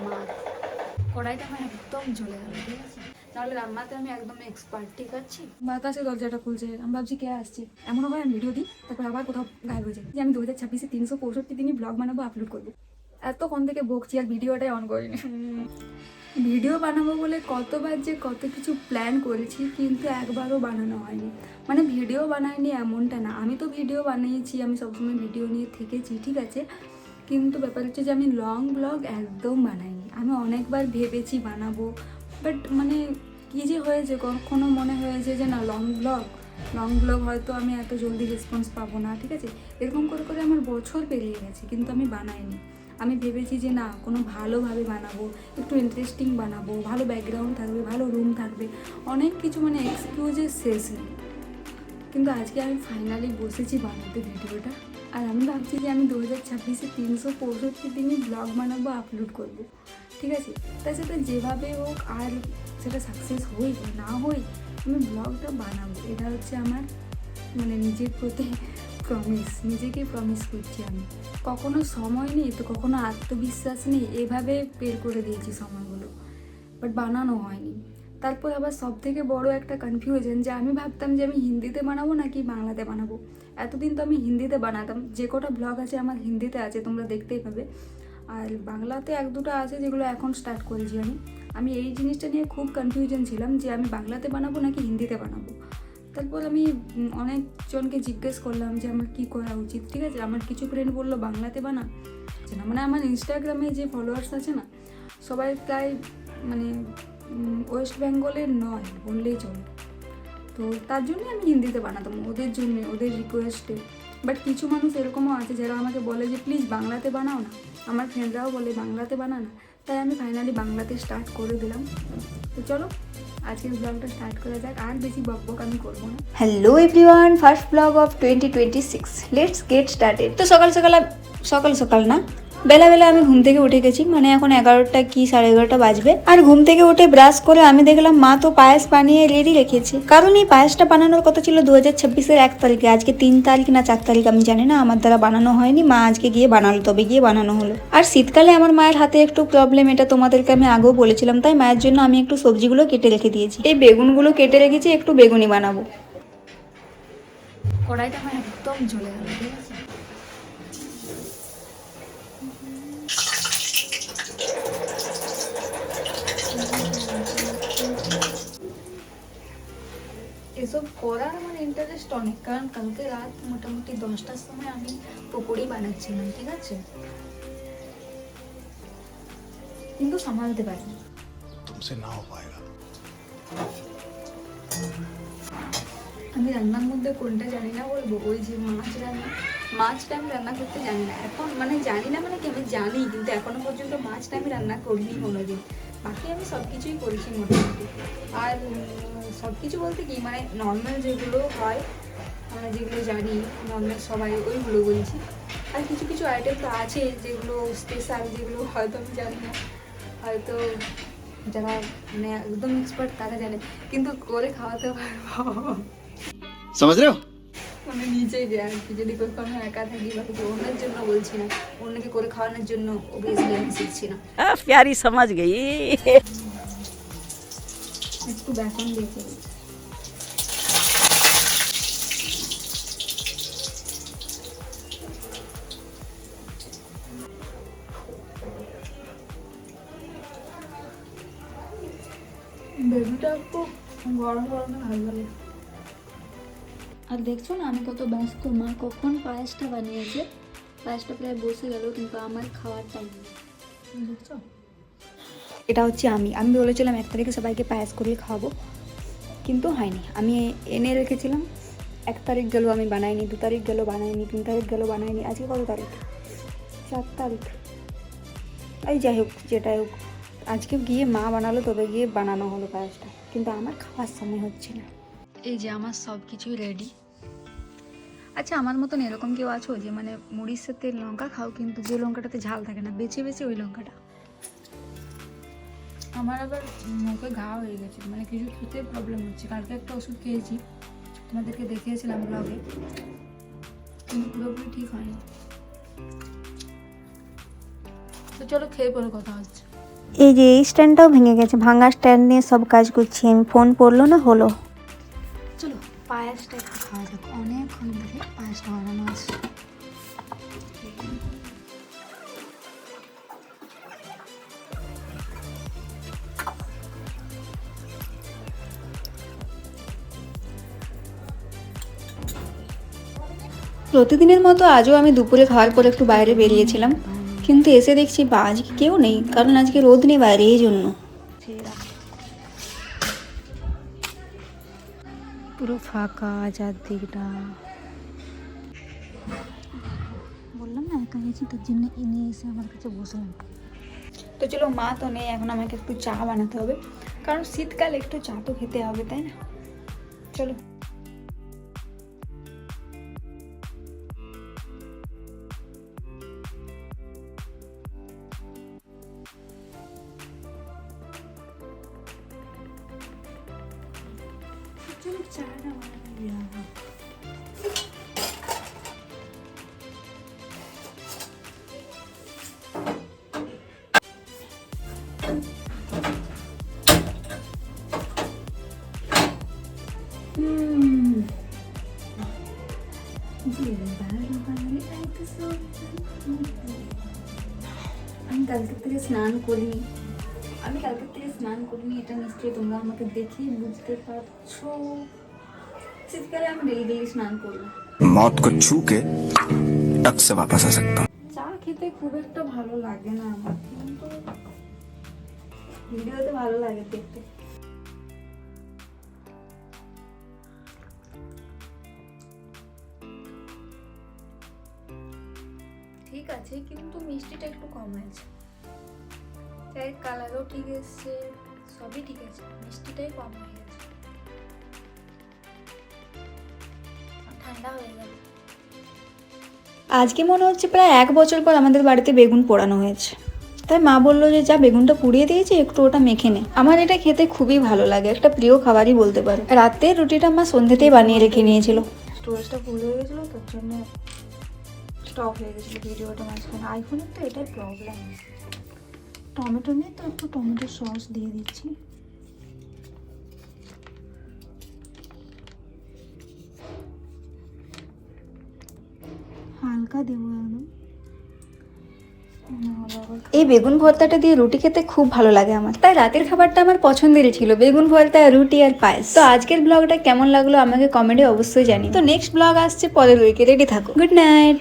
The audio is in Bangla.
আমার কড়াইটা আমার একদম জ্বলে গেল, ঠিক আছে? তাহলে রান্নাতে আমি একদম এক্সপার্ট, ঠিক আছে? বাতাসে দরজাটা খুলছে, আমি ভাবছি কে আসছে। এমনও হয় আমি ভিডিও দিই, তারপর আবার কোথাও গায়েব হয়ে যায় যে আমি 2026-এ 365 দিনই ব্লগ বানাবো, আপলোড করবো। এতক্ষণ থেকে বকছি আর ভিডিওটাই অন করিনি। ভিডিও বানাবো বলে কতবার যে কত কিছু প্ল্যান করেছি, কিন্তু একবারও বানানো হয়নি। মানে ভিডিও বানাইনি এমনটা না, আমি তো ভিডিও বানিয়েছি, আমি সবসময় ভিডিও নিয়ে থেকেছি, ঠিক আছে? কিন্তু ব্যাপার হচ্ছে যে আমি লং ব্লগ একদম বানাইনি। আমি অনেকবার ভেবেছি বানাবো, বাট মানে কী যে হয়েছে, কখনো মনে হয়েছে যে না লং ব্লগ হয়তো আমি এত জলদি রেসপন্স পাবো না, ঠিক আছে? এরকম করে করে আমার বছর পেরিয়ে গেছে, কিন্তু আমি বানাইনি। আমি ভেবেছি যে না কোনো ভালোভাবে বানাবো, একটু ইন্টারেস্টিং বানাবো, ভালো ব্যাকগ্রাউন্ড থাকবে, ভালো রুম থাকবে, অনেক কিছু, মানে এক্সকিউজের শেষ নেই। কিন্তু আজকে আমি ফাইনালি বসেছি বানাতে ভিডিওটা। আর আমি ভাবছি যে আমি 2026-এ 365 দিনই ব্লগ বানাবো, আপলোড করব, ঠিক আছে? তার সাথে যেভাবে হোক, আর সেটা সাকসেস হই বা না হই, আমি ব্লগটা বানাবো। এটা হচ্ছে আমার মানে নিজের প্রতি প্রমিস, নিজেকে প্রমিস করছি আমি। কখনো সময় নেই তো কখনো আত্মবিশ্বাস নেই, এভাবে বের করে দিয়েছি সময়গুলো, বাট বানানো হয়নি। তারপর আবার সব থেকে বড় একটা কনফিউশন যে আমি ভাবতাম যে আমি হিন্দিতে বানাবো নাকি বাংলাতে বানাবো। এতদিন তো আমি হিন্দিতে বানাতাম, যে কটা ব্লগ আছে আমার হিন্দিতে আছে, তোমরা দেখতেই পাবে। আর বাংলাতে এক দুটো আছে যেগুলো এখন স্টার্ট করেছি আমি এই জিনিসটা নিয়ে খুব কনফিউশন ছিলাম যে আমি বাংলাতে বানাবো নাকি হিন্দিতে বানাবো। তারপর আমি অনেকজনকে জিজ্ঞেস করলাম যে আমার কী করা উচিত, ঠিক আছে? আমার কিছু ফ্রেন্ড বললো বাংলাতে বানা, না মানে আমার ইনস্টাগ্রামে যে ফলোয়ার্স আছে না, সবাই প্রায় মানে ওয়েস্ট বেঙ্গলের নয় বললেই চলে। তো তার জন্যই আমি হিন্দিতে বানাতাম, ওদের জন্যে, ওদের রিকোয়েস্টে। বাট কিছু মানুষ এরকমও আছে যারা আমাকে বলে যে প্লিজ বাংলাতে বানাও না, আমার ফ্রেন্ডরাও বলে বাংলাতে বানা না। তাই আমি ফাইনালি বাংলাতে স্টার্ট করে দিলাম। তো চলো আজকের ব্লগটা স্টার্ট করা যাক, আর বেশি বকবক আমি করবো না। Hello everyone, first blog of 2026, let's get started. তো সকাল সকাল না, বেলা আমি ঘুম থেকে উঠে গেছি, মানে এখন 11টা কি 11:30 বাজবে। আর ঘুম থেকে উঠে ব্রাশ করে আমি দেখলাম মা তো পায়েস বানিয়ে রেডি রেখেছে, কারণ এই পায়েসটা বানানোর কথা ছিল 2026-এর 1 তারিখে। আজকে 3 তারিখ না 4 তারিখ আমি জানি না, আমার দ্বারা বানানো হয়নি, মা আজকে গিয়ে বানালো, তবে গিয়ে বানানো হলো। আর শীতকালে আমার মায়ের হাতে একটু প্রবলেম, এটা তোমাদেরকে আমি আগেও বলেছিলাম, তাই মায়ের জন্য আমি একটু সবজিগুলো কেটে রেখে দিয়েছি। এই বেগুনগুলো কেটে রেখেছি, একটু বেগুনি বানাবো। কড়াইটা আমার একদম জ্বলে গেল, ঠিক আছে? এসব করার আমার ইন্টারেস্ট অনেক, কারণ কালকে রাত মোটামুটি 10টার সময় আমি পকোড়ি বানাচ্ছিলাম, ঠিক আছে? কিন্তু সামালতে পারিনি। तुमसे ना हो पाएगा। আমি রান্নার মধ্যে কোনটা জানি না বলবো, ওই যে মাছটা আমি রান্না করতে জানি না এখন, মানে জানি না মানে কি, আমি জানি কিন্তু এখনো পর্যন্ত মাছটা আমি রান্না করিনি কোনোদিন। বাকি আমি সব কিছুই করেছি মোটামুটি। আর সব কিছু বলতে কি, মানে নর্মাল যেগুলো হয়, আমরা যেগুলো জানি নর্মাল সবাই, ওইগুলো বলছি। আর কিছু কিছু আইটেম তো আছে যেগুলো স্পেশাল, যেগুলো হয়তো আমি জানি না, হয়তো যারা মানে একদম এক্সপার্ট তারা জানে, কিন্তু করে খাওয়াতে পারবো समझ रहे हो? মানে নিজেই যে আর কি, যদি কোনো একা থাকি বা কিছু, অন্যের জন্য বলছি না, অন্যকে করে খাওয়ানোর জন্য অবভিয়াসলি আমি শিখছি না। प्यारी समझ गई। একটু বেসন দিয়েছি। বেবিটা একটু গরম গরমে ভালো লাগে। আর দেখছো না আমি কত ব্যস্ত, মা কখন পায়েসটা বানিয়েছে, পায়েসটা প্রায় বসে গেল, কিন্তু আমার খাওয়ার টাইম নেই, দেখছো? এটা হচ্ছে আমি বলেছিলাম 1 তারিখে সবাইকে পায়েস করে খাওয়াবো, কিন্তু হয়নি। আমি এনে রেখেছিলাম, 1 তারিখ গেল আমি বানাইনি, 2 তারিখ গেল বানাইনি, 3 তারিখ গেল বানাইনি, আজকে কত তারিখ? 4 তারিখ। এই যাই হোক, যেটাই হোক, আজকে গিয়ে মা বানালো, তবে গিয়ে বানানো হলো পায়েসটা, কিন্তু আমার খাওয়ার সময় হচ্ছে না। এই যে আমার সব কিছুই রেডি। আচ্ছা, আমার মতন এরকম কেউ আছো যে মানে মুড়ির সাথে লঙ্কা খাও, কিন্তু যে লঙ্কাটাতে ঝাল থাকে না, বেছে বেছে ওই লঙ্কাটা? আমার আবার মুখে ঘা হয়ে গেছে, মানে কিছু খেতে প্রবলেম হচ্ছে। কালকে একটা ওষুধ খেয়েছি, তোমাদেরকে দেখিয়েছিলাম ব্লগে, কিন্তু পুরোপুরি ঠিক হয়নি। তো চলো খেয়ে পরে কথা হচ্ছে। এই যে এই স্ট্যান্ডটাও ভেঙে গেছে, ভাঙা স্ট্যান্ড নিয়ে সব কাজ করছি আমি, ফোন পড়লো না হলো। চলো পায়েসটা একটু খাওয়া যাক, অনেকক্ষণ ধরে পায়েসটা বানানো আছে। প্রতিদিনের মতো আজও আমি দুপুরে খাওয়ার পর একটু বাইরে বেরিয়েছিলাম, কিন্তু এসে দেখছি বা আজকে কেউ নেই, কারণ আজকে রোদ নেই বাইরে, এই জন্য। পুরো ফাঁকা চারদিকটা, বললাম না একা গেছি, তার জন্য এনে এসে আমার কাছে বসলাম। তো চলো, মা তো নেই এখন, আমাকে একটু চা বানাতে হবে, কারণ শীতকালে একটু চা তো খেতে হবে, তাই না? চলো। চলো চাটা বানানো। আমি কালকে থেকে স্নান করিনি, এটা নিশ্চয়ই তোমরা আমাকে দেখেই বুঝতে পারছো। শীতকালে আমি ডেলি স্নান করবো। मौत को छू के टक से वापस आ सकता हूँ। চা খেতে খুব একটা ভালো লাগে না আমার, কিন্তু ভিডিওতে ভালো লাগে দেখতে। ঠিক আছে, কিন্তু মিষ্টিটা একটু কম হয়েছে। চায়ের কালারও ঠিক এসছে, সবই ঠিক আছে, মিষ্টিটাই কম হয়ে গেছে। ঠান্ডা হয়ে গেল। আজকে মনে হচ্ছে প্রায় 1 বছর পর আমাদের বাড়িতে বেগুন পোড়ানো হয়েছে, তাই মা বললো যে যা বেগুনটা পুড়িয়ে দিয়েছে একটু ওটা মেখে নে। আমার এটা খেতে খুবই ভালো লাগে, একটা প্রিয় খাবারই বলতে পারো। রাতে রুটিটা মা সন্ধ্যেতেই বানিয়ে রেখে নিয়েছিল। স্টোরেজটা ফুল হয়ে গেছিলো, তার জন্য স্টপ হয়ে গেছিলো ভিডিওটা মাঝখানে। আইফোনের তো এটাই প্রবলেম। টমেটো নিয়ে তো একটু টমেটো সস দিয়ে দিচ্ছি। হালকা দেবো একদম। এই বেগুন ভর্তাটা দিয়ে রুটি খেতে খুব ভালো লাগে আমার, তাই রাতের খাবারটা আমার পছন্দেরই ছিল, বেগুন ভর্তা, রুটি আর পায়েস। তো আজকের ব্লগটা কেমন লাগলো আমাকে কমেন্টে অবশ্যই জানি। তো নেক্সট ব্লগ আসছে পরের উইকে, রেডি থাকো। Good night.